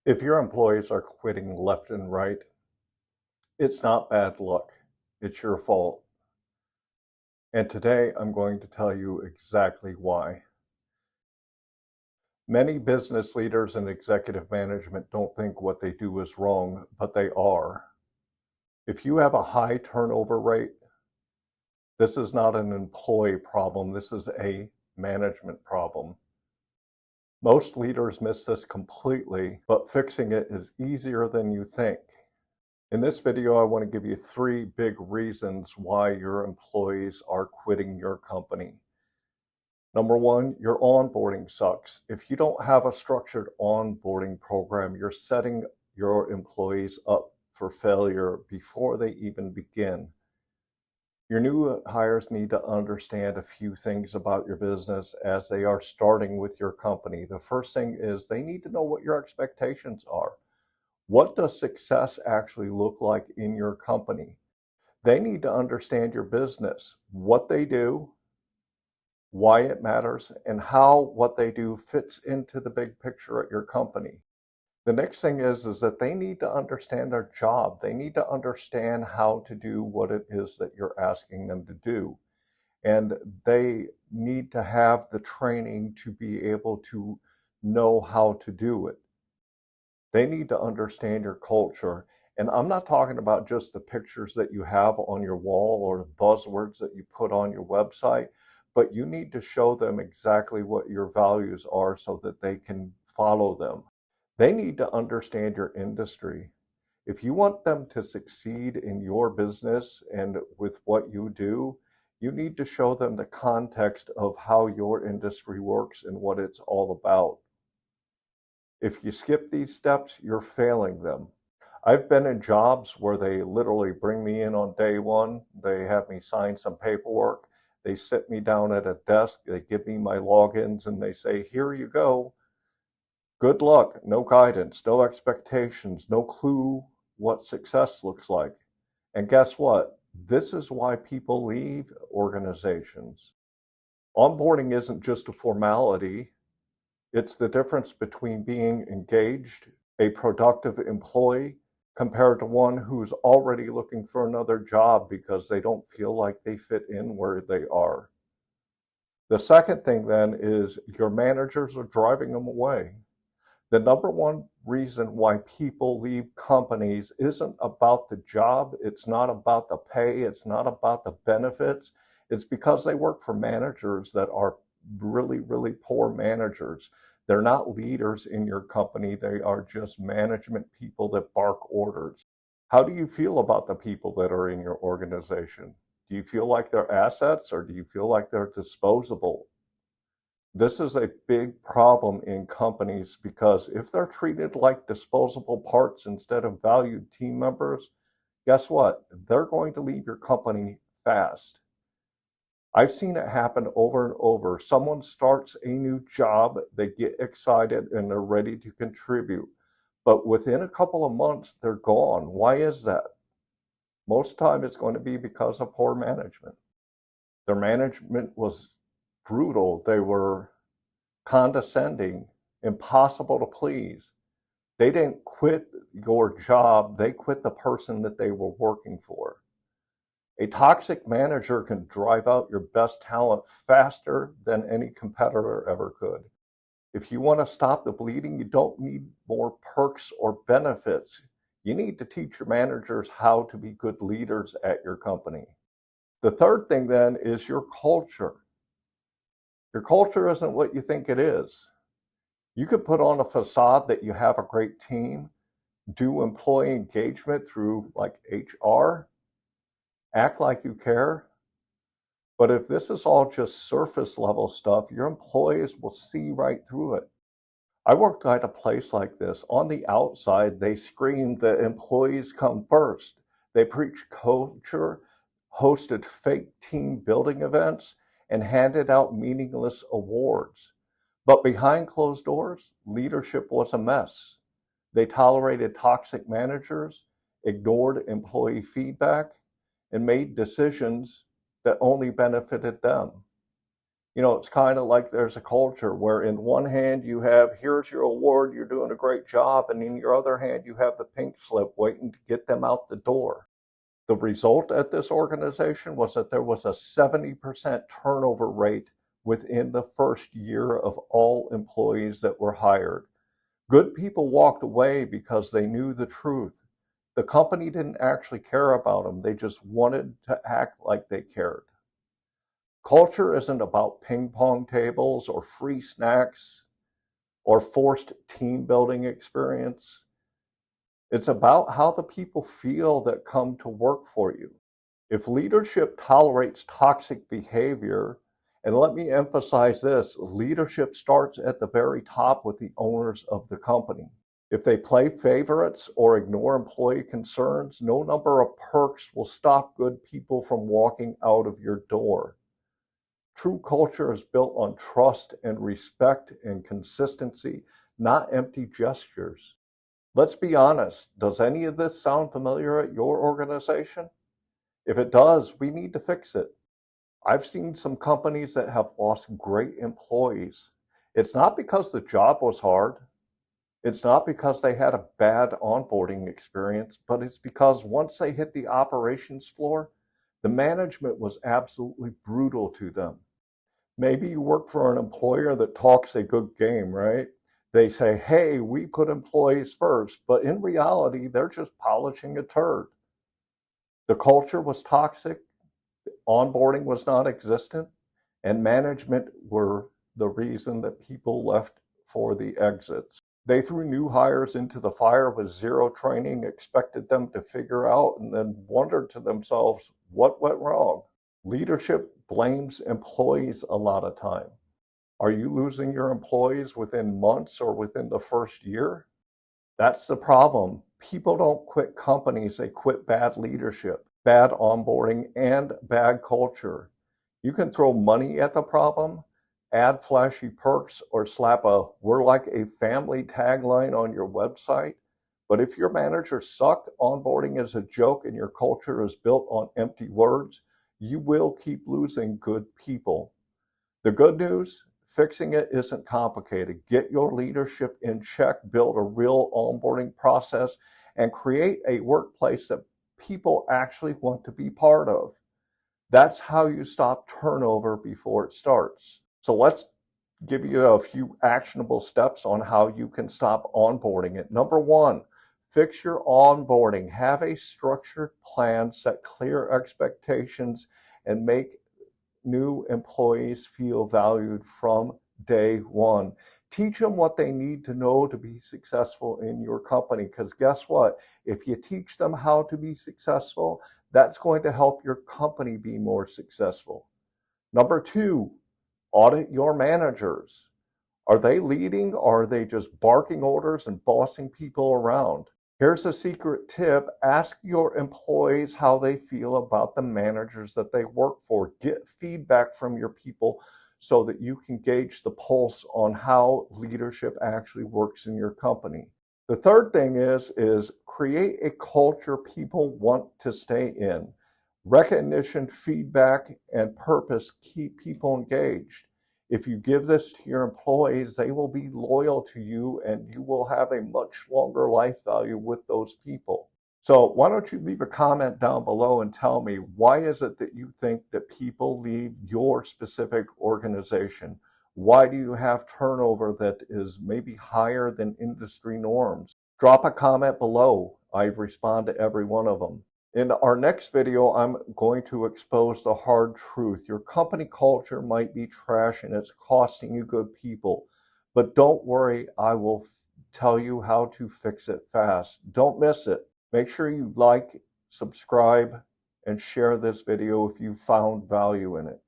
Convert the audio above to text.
If your employees are quitting left and right, it's not bad luck. It's your fault. And today I'm going to tell you exactly why. Many business leaders and executive management don't think what they do is wrong, but they are. If you have a high turnover rate, this is not an employee problem. This is a management problem. Most leaders miss this completely, but fixing it is easier than you think. In this video, I want to give you 3 big reasons why your employees are quitting your company. Number 1, your onboarding sucks. If you don't have a structured onboarding program, you're setting your employees up for failure before they even begin. Your new hires need to understand a few things about your business as they are starting with your company. The first thing is they need to know what your expectations are. What does success actually look like in your company? They need to understand your business, what they do, why it matters, and how what they do fits into the big picture at your company. The next thing is that they need to understand their job. They need to understand how to do what it is that you're asking them to do. And they need to have the training to be able to know how to do it. They need to understand your culture. And I'm not talking about just the pictures that you have on your wall or the buzzwords that you put on your website, but you need to show them exactly what your values are so that they can follow them. They need to understand your industry. If you want them to succeed in your business and with what you do, you need to show them the context of how your industry works and what it's all about. If you skip these steps, you're failing them. I've been in jobs where they literally bring me in on day one. They have me sign some paperwork. They sit me down at a desk. They give me my logins and they say, here you go. Good luck, no guidance, no expectations, no clue what success looks like. And guess what? This is why people leave organizations. Onboarding isn't just a formality. It's the difference between being engaged, a productive employee, compared to one who's already looking for another job because they don't feel like they fit in where they are. The second thing then is your managers are driving them away. The number one reason why people leave companies isn't about the job. It's not about the pay. It's not about the benefits. It's because they work for managers that are really, really poor managers. They're not leaders in your company. They are just management people that bark orders. How do you feel about the people that are in your organization? Do you feel like they're assets or do you feel like they're disposable? This is a big problem in companies because if they're treated like disposable parts instead of valued team members, guess what? They're going to leave your company fast. I've seen it happen over and over. Someone starts a new job, they get excited and they're ready to contribute. But within a couple of months, they're gone. Why is that? Most of the time it's going to be because of poor management. Their management was brutal. They were condescending, impossible to please. They didn't quit your job, they quit the person that they were working for. A toxic manager can drive out your best talent faster than any competitor ever could. If you want to stop the bleeding, you don't need more perks or benefits. You need to teach your managers how to be good leaders at your company. The third thing then is your culture. Your culture isn't what you think it is. You could put on a facade that you have a great team, do employee engagement through like HR, act like you care. But if this is all just surface level stuff, your employees will see right through it. I worked at a place like this. On the outside, they screamed that employees come first. They preached culture, hosted fake team building events, and handed out meaningless awards. But behind closed doors, leadership was a mess. They tolerated toxic managers, ignored employee feedback, and made decisions that only benefited them. It's kind of like there's a culture where in one hand you have, here's your award, you're doing a great job, and in your other hand you have the pink slip waiting to get them out the door. The result at this organization was that there was a 70% turnover rate within the first year of all employees that were hired. Good people walked away because they knew the truth. The company didn't actually care about them. They just wanted to act like they cared. Culture isn't about ping pong tables or free snacks or forced team building experience. It's about how the people feel that come to work for you. If leadership tolerates toxic behavior, and let me emphasize this, leadership starts at the very top with the owners of the company. If they play favorites or ignore employee concerns, no number of perks will stop good people from walking out of your door. True culture is built on trust and respect and consistency, not empty gestures. Let's be honest, does any of this sound familiar at your organization? If it does, we need to fix it. I've seen some companies that have lost great employees. It's not because the job was hard. It's not because they had a bad onboarding experience, but it's because once they hit the operations floor, the management was absolutely brutal to them. Maybe you work for an employer that talks a good game, right? They say, hey, we put employees first, but in reality, they're just polishing a turd. The culture was toxic, onboarding was non-existent, and management were the reason that people left for the exits. They threw new hires into the fire with zero training, expected them to figure out, and then wondered to themselves, what went wrong? Leadership blames employees a lot of time. Are you losing your employees within months or within the first year? That's the problem. People don't quit companies, they quit bad leadership, bad onboarding, and bad culture. You can throw money at the problem, add flashy perks, or slap a "we're like a family" tagline on your website. But if your managers suck, onboarding is a joke, and your culture is built on empty words, you will keep losing good people. The good news, fixing it isn't complicated. Get your leadership in check, build a real onboarding process, and create a workplace that people actually want to be part of. That's how you stop turnover before it starts. So let's give you a few actionable steps on how you can stop onboarding it. Number one, fix your onboarding. Have a structured plan, set clear expectations, and make new employees feel valued from day one. Teach them what they need to know to be successful in your company, because guess what? If you teach them how to be successful, that's going to help your company be more successful. Number two, audit your managers. Are they leading, or are they just barking orders and bossing people around? Here's a secret tip. Ask your employees how they feel about the managers that they work for. Get feedback from your people so that you can gauge the pulse on how leadership actually works in your company. The third thing is create a culture people want to stay in. Recognition, feedback, and purpose keep people engaged. If you give this to your employees, they will be loyal to you, and you will have a much longer life value with those people. So why don't you leave a comment down below and tell me, why is it that you think that people leave your specific organization? Why do you have turnover that is maybe higher than industry norms? Drop a comment below. I respond to every one of them. In our next video, I'm going to expose the hard truth. Your company culture might be trash and it's costing you good people. But don't worry, I will tell you how to fix it fast. Don't miss it. Make sure you like, subscribe, and share this video if you found value in it.